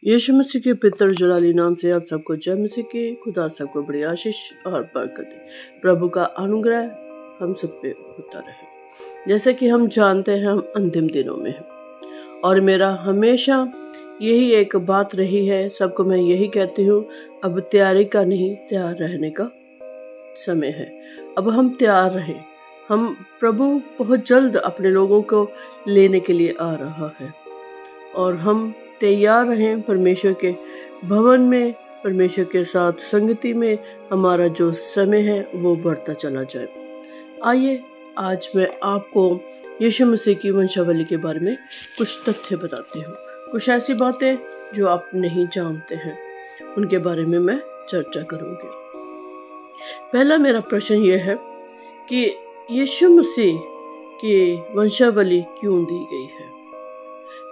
यीशु मसीह के पितर जलाली नाम से आप सबको जय मसीह के। खुदा सबको बड़ी आशीष और बरकत दे। प्रभु का अनुग्रह हम सब पे होता रहे। जैसे कि हम जानते हैं हम अंतिम दिनों में हैं और मेरा हमेशा यही एक बात रही है, सबको मैं यही कहती हूँ, अब तैयारी का नहीं तैयार रहने का समय है। अब हम तैयार रहें। हम प्रभु बहुत जल्द अपने लोगों को लेने के लिए आ रहा है और हम तैयार रहें। परमेश्वर के भवन में, परमेश्वर के साथ संगति में हमारा जो समय है वो बढ़ता चला जाए। आइए आज मैं आपको यीशु मसीह की वंशावली के बारे में कुछ तथ्य बताती हूँ। कुछ ऐसी बातें जो आप नहीं जानते हैं उनके बारे में मैं चर्चा करूँगी। पहला मेरा प्रश्न ये है कि यीशु मसीह की वंशावली क्यों दी गई है।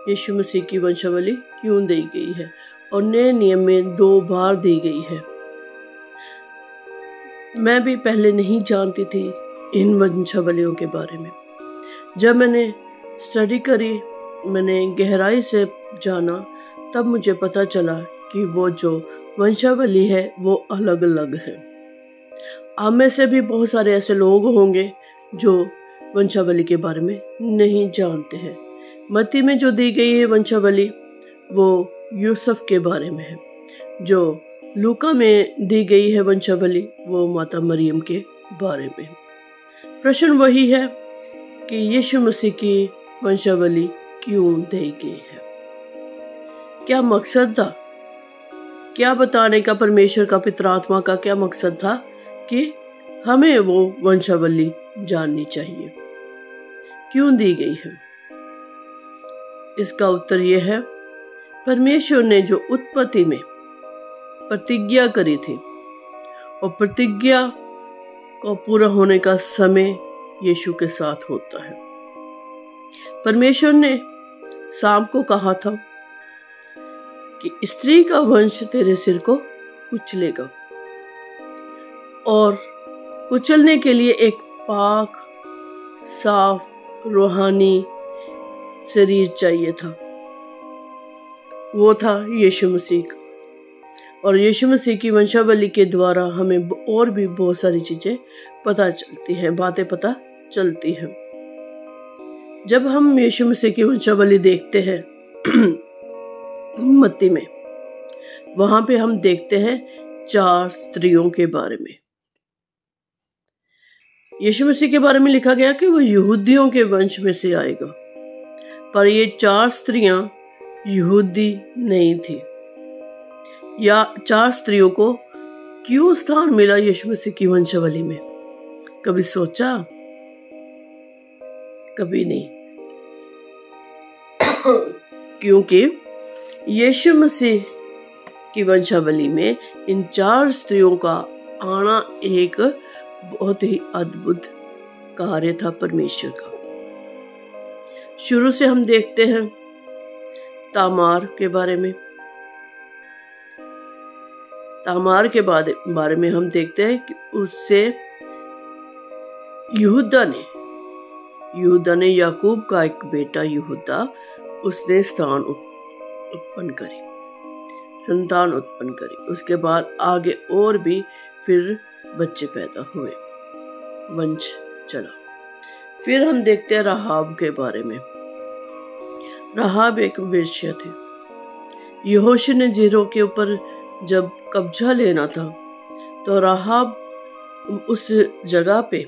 यीशु मसीह की वंशावली क्यों दी गई है और नए नियम में 2 बार दी गई है। मैं भी पहले नहीं जानती थी इन वंशावलियों के बारे में। जब मैंने स्टडी करी, मैंने गहराई से जाना, तब मुझे पता चला कि वो जो वंशावली है वो अलग अलग है। आप में से भी बहुत सारे ऐसे लोग होंगे जो वंशावली के बारे में नहीं जानते हैं। मत्ती में जो दी गई है वंशावली वो यूसुफ के बारे में है। जो लूका में दी गई है वंशावली वो माता मरियम के बारे में है। प्रश्न वही है कि यीशु मसीह की वंशावली क्यों दी गई है। क्या मकसद था? क्या बताने का परमेश्वर का, पिता आत्मा का क्या मकसद था कि हमें वो वंशावली जाननी चाहिए? क्यों दी गई है? इसका उत्तर यह है, परमेश्वर ने जो उत्पत्ति में प्रतिज्ञा करी थी और प्रतिज्ञा को पूरा होने का समय यीशु के साथ होता है। परमेश्वर ने शाम को कहा था कि स्त्री का वंश तेरे सिर को कुचलेगा और कुचलने के लिए एक पाक, साफ, रूहानी शरीर चाहिए था। वो था यीशु मसीह का। और यीशु मसीह की वंशावली के द्वारा हमें और भी बहुत सारी चीजें पता चलती हैं, बातें पता चलती हैं। जब हम यीशु मसीह की वंशावली देखते हैं मत्ती में, वहां पे हम देखते हैं 4 स्त्रियों के बारे में। यीशु मसीह के बारे में लिखा गया कि वो यहूदियों के वंश में से आएगा, पर ये 4 स्त्रियां यहूदी नहीं थी। या 4 स्त्रियों को क्यों स्थान मिला यीशु मसीह की वंशावली में? कभी सोचा? कभी नहीं। क्योंकि यीशु मसीह की वंशावली में इन 4 स्त्रियों का आना एक बहुत ही अद्भुत कार्य था परमेश्वर का। शुरू से हम देखते हैं तामार के बारे में। तामार के बारे में हम देखते हैं कि उससे यहूदा ने याकूब का एक बेटा यहूदा, उसने संतान उत्पन्न करी। उसके बाद आगे और भी फिर बच्चे पैदा हुए, वंश चला। फिर हम देखते हैं राहाब के बारे में। राहाब एक वेश्या थी। यहोशू ने जीरो के ऊपर जब कब्जा लेना था तो राहाब उस जगह पे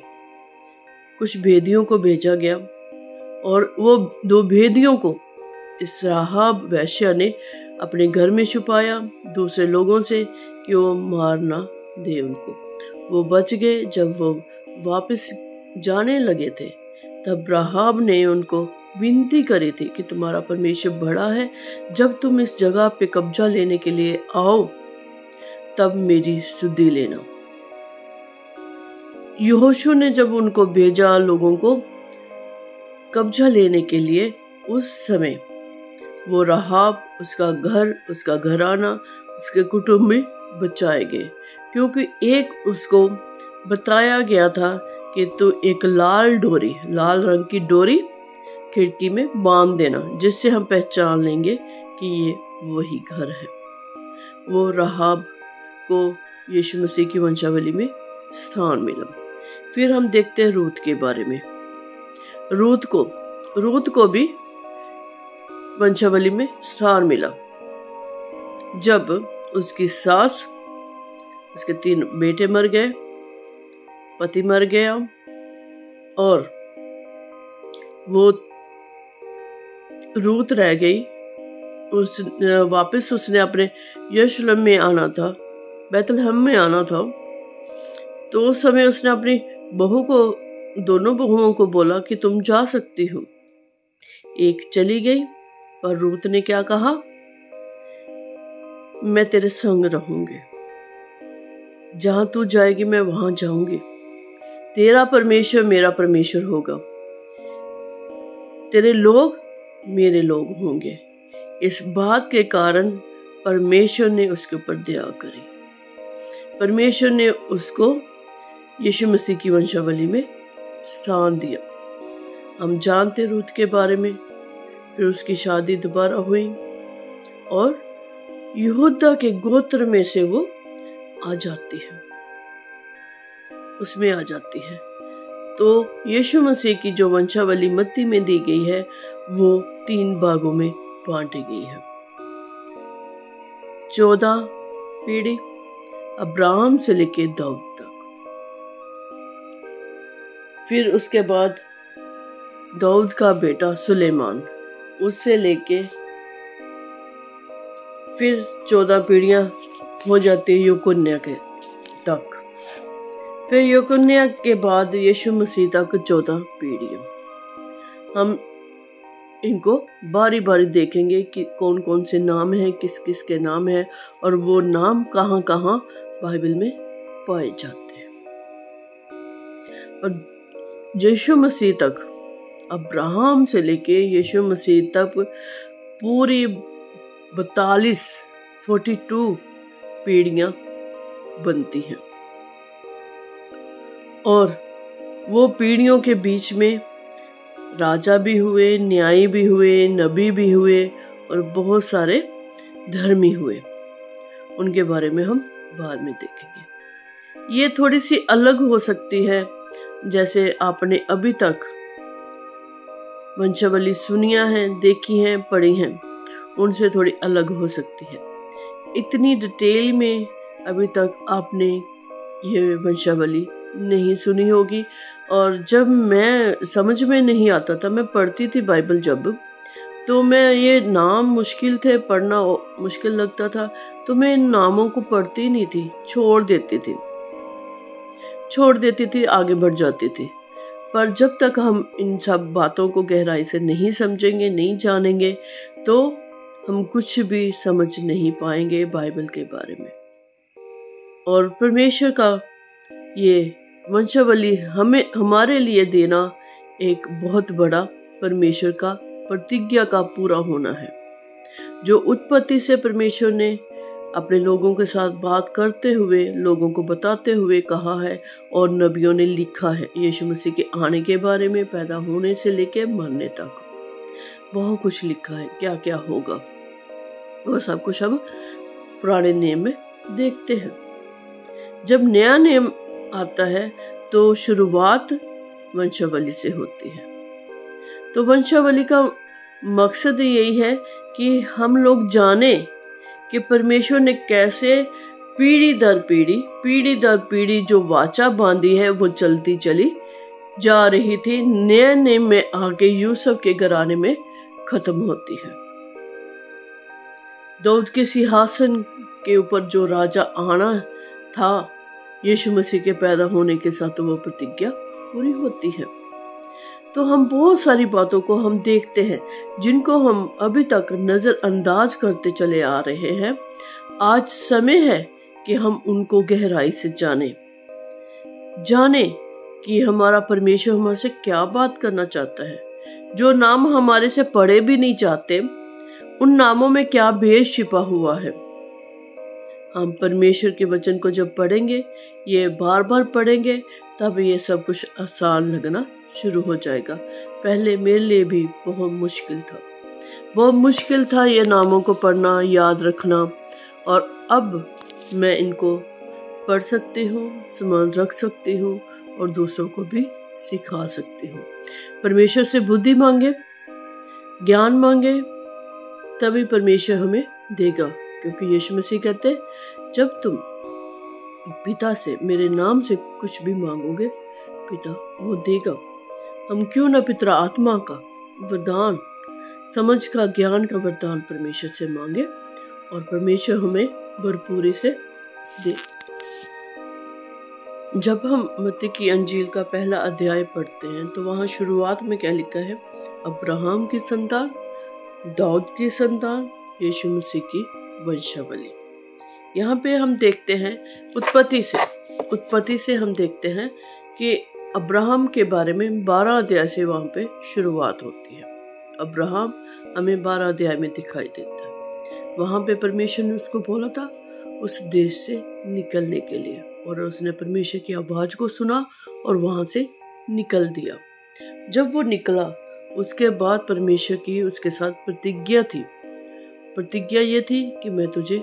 कुछ भेदियों को भेजा गया और वो 2 भेदियों को इस राहाब वेश्या ने अपने घर में छुपाया दूसरे लोगों से कि वो मार ना दे उनको। वो बच गए। जब वो वापस जाने लगे थे तब राहाब ने उनको विनती करी थी कि तुम्हारा परमेश्वर बड़ा है, जब तुम इस जगह पे कब्जा लेने के लिए आओ तब मेरी सुधि लेना। यहोशू ने जब उनको भेजा लोगों को कब्जा लेने के लिए, उस समय वो राहाब, उसका घर, उसका घराना, उसके कुटुंब में बचाए गए। क्योंकि एक उसको बताया गया था कि तू एक लाल रंग की डोरी खिड़की में बांध देना, जिससे हम पहचान लेंगे कि ये वही घर है। वो राहाब को यीशु मसीह की वंशावली में स्थान मिला। फिर हम देखते हैं रूत के बारे में। रूत को भी वंशावली में स्थान मिला। जब उसकी सास, उसके 3 बेटे मर गए, पति मर गया और वो रूत रह गई। वापस उसने अपने यरूशलेम में आना था, बैतलहम में आना था। तो उस समय उसने अपनी दोनों बहुओं को बोला कि तुम जा सकती हो। एक चली गई, पर रूत ने क्या कहा, मैं तेरे संग रहूंगी, जहां तू जाएगी मैं वहां जाऊंगी, तेरा परमेश्वर मेरा परमेश्वर होगा, तेरे लोग मेरे लोग होंगे। इस बात के कारण परमेश्वर ने उसके ऊपर दया करी। परमेश्वर ने उसको यीशु मसीह की वंशावली में स्थान दिया। हम जानते रूत के बारे में। फिर उसकी शादी दोबारा हुई और यहूदा के गोत्र में से वो आ जाती है, उसमें आ जाती है। तो यीशु मसीह की जो वंशावली मत्ती में दी गई है वो 3 भागों में बांटी गई है। 14 पीढ़ी अब्राहम से लेके दाऊद तक। फिर उसके बाद दाऊद का बेटा सुलेमान, उससे लेके फिर 14 पीढ़ियां हो जाती है यकुन्या के तक। फिर यकुन्या के बाद यीशु मसीह तक 14 पीढ़ियां। हम इनको बारी बारी देखेंगे कि कौन कौन से नाम हैं, किस किस के नाम हैं और वो नाम कहाँ कहाँ बाइबल में पाए जाते हैं। और यीशु मसीह तक, अब्राहम से लेके यीशु मसीह तक पूरी 42 पीढ़ियां बनती हैं। और वो पीढ़ियों के बीच में राजा भी हुए, न्यायी भी हुए, नबी भी हुए और बहुत सारे धर्मी हुए। उनके बारे में हम बाद में देखेंगे। ये थोड़ी सी अलग हो सकती है, जैसे आपने अभी तक वंशावली सुनिया है, देखी है, पढ़ी है, उनसे थोड़ी अलग हो सकती है। इतनी डिटेल में अभी तक आपने ये वंशावली नहीं सुनी होगी। और जब मैं समझ में नहीं आता था, मैं पढ़ती थी बाइबल जब, तो मैं ये नाम मुश्किल थे, पढ़ना मुश्किल लगता था, तो मैं इन नामों को पढ़ती नहीं थी, छोड़ देती थी, आगे बढ़ जाती थी। पर जब तक हम इन सब बातों को गहराई से नहीं समझेंगे, नहीं जानेंगे, तो हम कुछ भी समझ नहीं पाएंगे बाइबल के बारे में। और परमेश्वर का ये वंशावली हमारे लिए देना एक बहुत बड़ा परमेश्वर का प्रतिज्ञा का पूरा होना है, जो उत्पत्ति से परमेश्वर ने अपने लोगों के साथ बात करते हुए, लोगों को बताते हुए कहा है और नबियों ने लिखा है। यीशु मसीह के आने के बारे में, पैदा होने से लेके मरने तक बहुत कुछ लिखा है, क्या क्या होगा वो सब कुछ हम पुराने नियम में देखते हैं। जब नया नियम आता है तो शुरुआत वंशावली से होती है। तो वंशावली का मकसद यही है कि हम लोग जाने कि परमेश्वर ने कैसे पीढ़ी दर पीढ़ी जो वाचा बांधी है वो चलती चली जा रही थी, नए नियम में आके यूसुफ के घराने में खत्म होती है। दाऊद के सिंहासन के ऊपर जो राजा आना था, यीशु मसीह के पैदा होने के साथ वो प्रतिज्ञा पूरी होती है। तो हम बहुत सारी बातों को हम देखते हैं जिनको हम अभी तक नज़रअंदाज करते चले आ रहे हैं। आज समय है कि हम उनको गहराई से जाने कि हमारा परमेश्वर हमसे क्या बात करना चाहता है। जो नाम हमारे से पढ़े भी नहीं जाते, उन नामों में क्या भेद छिपा हुआ है। हम परमेश्वर के वचन को जब पढ़ेंगे, ये बार बार पढ़ेंगे, तब ये सब कुछ आसान लगना शुरू हो जाएगा। पहले मेरे लिए भी बहुत मुश्किल था, बहुत मुश्किल था ये नामों को पढ़ना, याद रखना, और अब मैं इनको पढ़ सकती हूँ, स्मरण रख सकती हूँ और दूसरों को भी सिखा सकती हूँ। परमेश्वर से बुद्धि मांगे, ज्ञान मांगे, तभी परमेश्वर हमें देगा, क्योंकि यीशु मसीह कहते जब तुम पिता से मेरे नाम से कुछ भी मांगोगे पिता वो देगा। हम क्यों न पिता आत्मा का वरदान, समझ का, ज्ञान का वरदान परमेश्वर से मांगे और परमेश्वर हमें भरपूरी से दे। जब हम मत्ती की अंजील का पहला अध्याय पढ़ते हैं तो वहाँ शुरुआत में क्या लिखा है? अब्राहम की संतान, दाऊद की संतान, यीशु मसीह की वंशावली। यहाँ पे हम देखते हैं उत्पत्ति से हम देखते हैं कि अब्राहम के बारे में 12 अध्याय से वहाँ पे शुरुआत होती है। अब्राहम हमें 12 अध्याय में दिखाई देता है। वहाँ पे परमेश्वर ने उसको बोला था उस देश से निकलने के लिए, और उसने परमेश्वर की आवाज़ को सुना और वहाँ से निकल दिया। जब वो निकला उसके बाद परमेश्वर की उसके साथ प्रतिज्ञा थी। प्रतिज्ञा ये थी कि मैं तुझे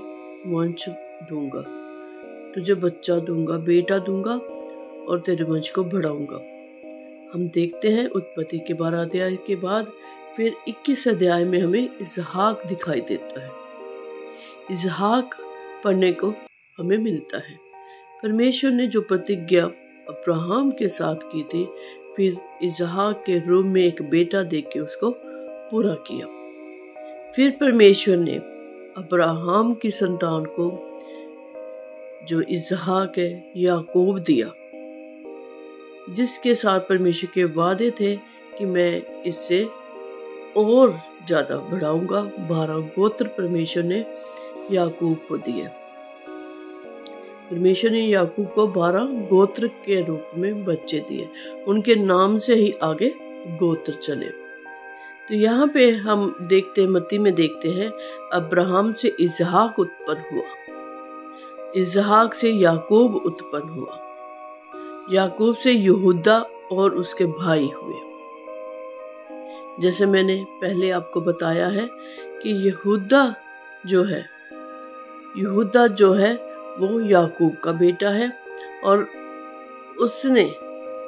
वंश दूंगा, तुझे बच्चा दूंगा, बेटा दूंगा और तेरे वंश को बढ़ाऊंगा। हम देखते हैं उत्पत्ति के 12 अध्याय के बाद फिर 21 अध्याय में हमें इसहाक दिखाई देता है। इसहाक पढ़ने को हमें मिलता है। परमेश्वर ने जो प्रतिज्ञा अब्राहम के साथ की थी, फिर इसहाक के रूप में एक बेटा देके उसको पूरा किया। फिर परमेश्वर ने अब्राहम की संतान को जो इसहाक है याकूब दिया, जिसके साथ परमेश्वर के वादे थे कि मैं इससे और ज़्यादा बढ़ाऊंगा। 12 गोत्र परमेश्वर ने याकूब को दिए। परमेश्वर ने याकूब को 12 गोत्र के रूप में बच्चे दिए। उनके नाम से ही आगे गोत्र चले। तो यहाँ पे हम देखते, मत्ती में देखते हैं, अब्राहम से इसहाक उत्पन्न हुआ, इसहाक से याकूब उत्पन्न हुआ, याकूब से यहूदा और उसके भाई हुए। जैसे मैंने पहले आपको बताया है कि यहूदा जो है वो याकूब का बेटा है, और उसने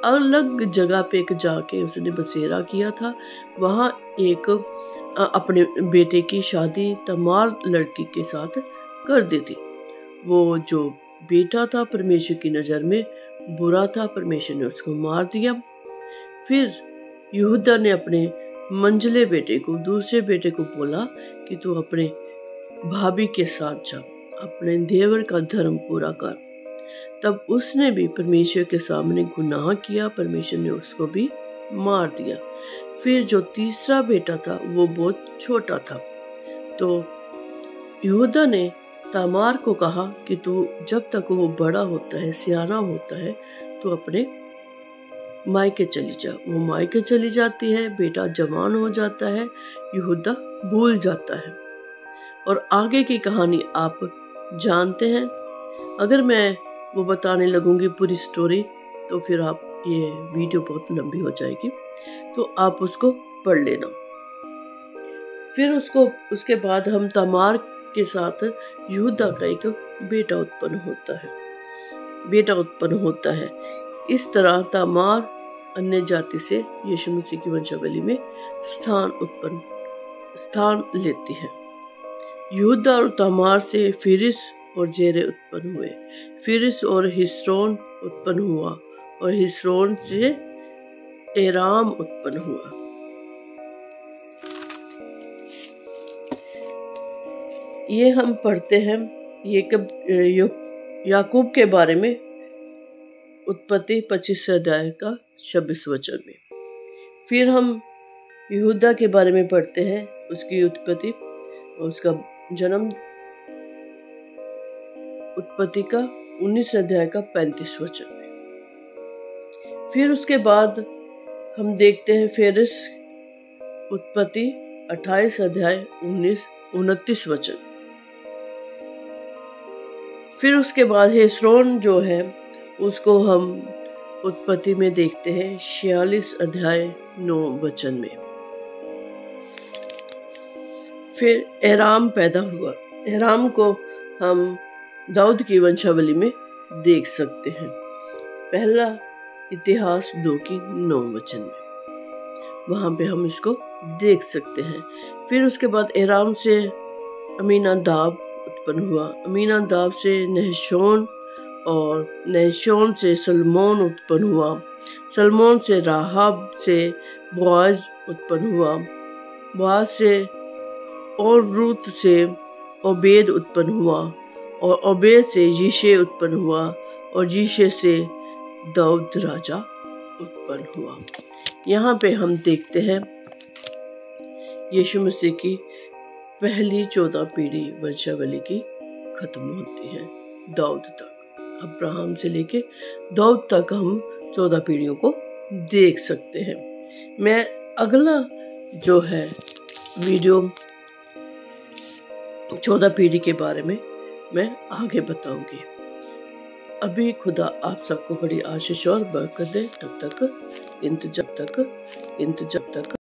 अलग जगह पे एक जाके उसने बसेरा किया था। वहाँ एक अपने बेटे की शादी तमार लड़की के साथ कर दी थी। वो जो बेटा था परमेश्वर की नज़र में बुरा था, परमेश्वर ने उसको मार दिया। फिर यहूदा ने अपने मंझले बेटे को, दूसरे बेटे को बोला कि तू अपने भाभी के साथ जा, अपने देवर का धर्म पूरा कर। तब उसने भी परमेश्वर के सामने गुनाह किया, परमेश्वर ने उसको भी मार दिया। फिर जो तीसरा बेटा था वो बहुत छोटा था, तो यहूदा ने तामार को कहा कि तू जब तक वो बड़ा होता है, सियाना होता है, तो अपने मायके चली जा। वो मायके चली जाती है, बेटा जवान हो जाता है, यहूदा भूल जाता है, और आगे की कहानी आप जानते हैं। अगर मैं वो बताने लगूंगी पूरी स्टोरी तो फिर आप ये वीडियो बहुत लंबी हो जाएगी, तो आप उसको पढ़ लेना। फिर उसके बाद हम तमार के साथ यहूदा का एक बेटा उत्पन्न होता है। इस तरह तमार अन्य जाति से यीशु मसीह की वंशावली में स्थान लेती है। यहूदा और तमार से फिरिस और जेरे उत्पन्न हुए। फिरिस और हिस्रोन उत्पन्न हुआ, और हिस्रोन से एराम उत्पन्न हुआ। ये हम पढ़ते हैं याकूब के बारे में उत्पत्ति 25 अध्याय का 26 वचन में। फिर हम यहूदा के बारे में पढ़ते हैं, उसकी उत्पत्ति और उसका जन्म उत्पत्ति का 19 अध्याय का 35 वचन में। फिर उसके बाद हम देखते हैं फिरिस, उत्पत्ति 28 अध्याय 29 वचन। फिर उसके बाद हिस्रोन जो है उसको हम उत्पत्ति में देखते हैं 46 अध्याय 9 वचन में। फिर एराम पैदा हुआ। एराम को हम दाऊद की वंशावली में देख सकते हैं। पहला इतिहास 2:9 में वहाँ पे हम इसको देख सकते हैं। फिर उसके बाद एराम से अमीनादाब उत्पन्न हुआ। अमीनादाब से नहशोन और नहशोन से सलमोन उत्पन्न हुआ। सलमोन से राहाब से बोआज उत्पन्न हुआ। बोआज से और रूत से ओबेद उत्पन्न हुआ और ओबेद से यीशे उत्पन्न हुआ और यीशे से दाऊद राजा उत्पन्न हुआ। यहाँ पे हम देखते हैं यीशु मसीह की पहली 14 पीढ़ी वंशावली की खत्म होती है दाऊद तक। अब्राहम से लेके दाऊद तक हम 14 पीढ़ियों को देख सकते हैं। मैं अगला जो है वीडियो 14 पीढ़ी के बारे में मैं आगे बताऊंगी। अभी खुदा आप सबको बड़ी आशीष और बरकत दे। तब तक इंतजार तक